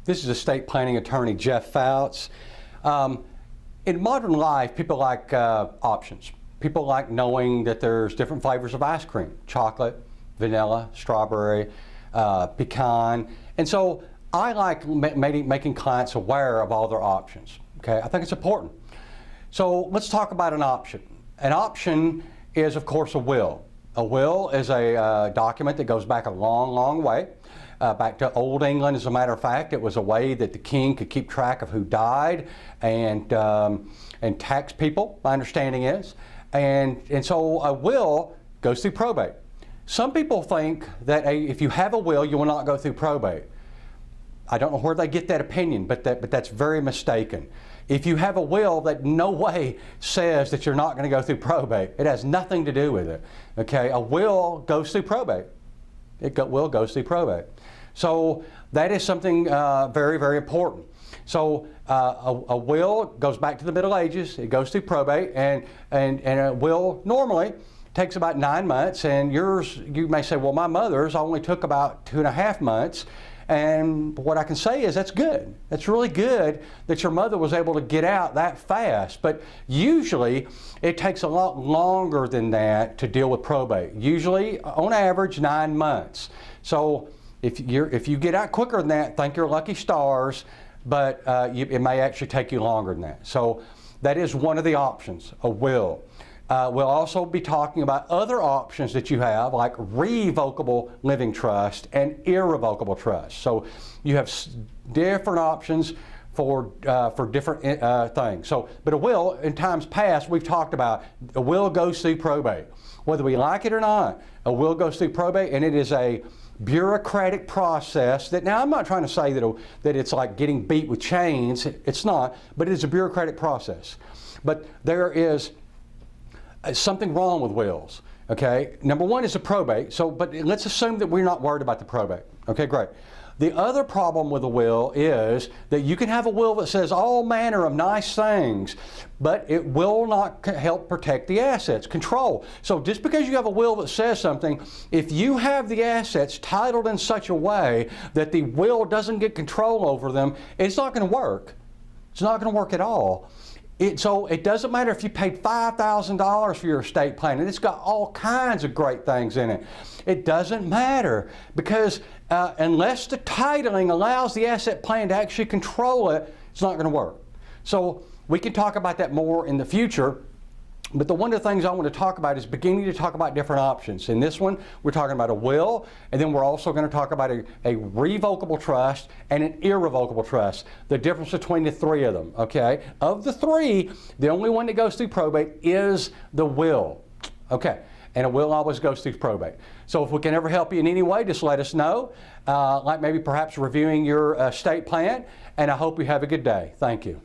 This is estate planning attorney Jeff Fouts. In modern life, people like options. People like knowing that there's different flavors of ice cream: chocolate, vanilla, strawberry, pecan. And so I like making clients aware of all their options. Okay, I think it's important. So let's talk about an option. An option is, of course, a will. A will is a document that goes back a long, long way. Back to Old England, as a matter of fact. It was a way that the king could keep track of who died and tax people, my understanding is. And so a will goes through probate. Some people think that if you have a will, you will not go through probate. I don't know where they get that opinion, but that's very mistaken. If you have a will, that no way says that you're not going to go through probate. It has nothing to do with it. Okay, a will goes through probate. Will goes through probate. So that is something very, very important. So a will goes back to the Middle Ages. It goes through probate, and a will normally takes about 9 months. And yours, you may say, well, my mother's only took about 2.5 months. And what I can say is that's good. That's really good that your mother was able to get out that fast. But usually it takes a lot longer than that to deal with probate. Usually, on average, 9 months. So if you get out quicker than that, thank your lucky stars. But it may actually take you longer than that. So that is one of the options, a will. We'll also be talking about other options that you have, like revocable living trust and irrevocable trust. So you have different options for different things. So, but a will, in times past, we've talked about a will goes through probate. Whether we like it or not, a will goes through probate, and it is a bureaucratic process that, now I'm not trying to say that it's like getting beat with chains. It's not, but it is a bureaucratic process. But there is something wrong with wills. Okay, number one is the probate. So, but let's assume that we're not worried about the probate. Okay, great. The other problem with a will is that you can have a will that says all manner of nice things, but it will not help protect the assets, control. So just because you have a will that says something, if you have the assets titled in such a way that the will doesn't get control over them, it's not going to work. It's not going to work at all. So it doesn't matter if you paid $5,000 for your estate plan, and it's got all kinds of great things in it. It doesn't matter, because unless the titling allows the asset plan to actually control it, it's not going to work. So we can talk about that more in the future. But one of the things I want to talk about is beginning to talk about different options. In this one, we're talking about a will, and then we're also going to talk about a revocable trust and an irrevocable trust. The difference between the three of them, okay? Of the three, the only one that goes through probate is the will, okay? And a will always goes through probate. So if we can ever help you in any way, just let us know, like maybe perhaps reviewing your estate plan, and I hope you have a good day. Thank you.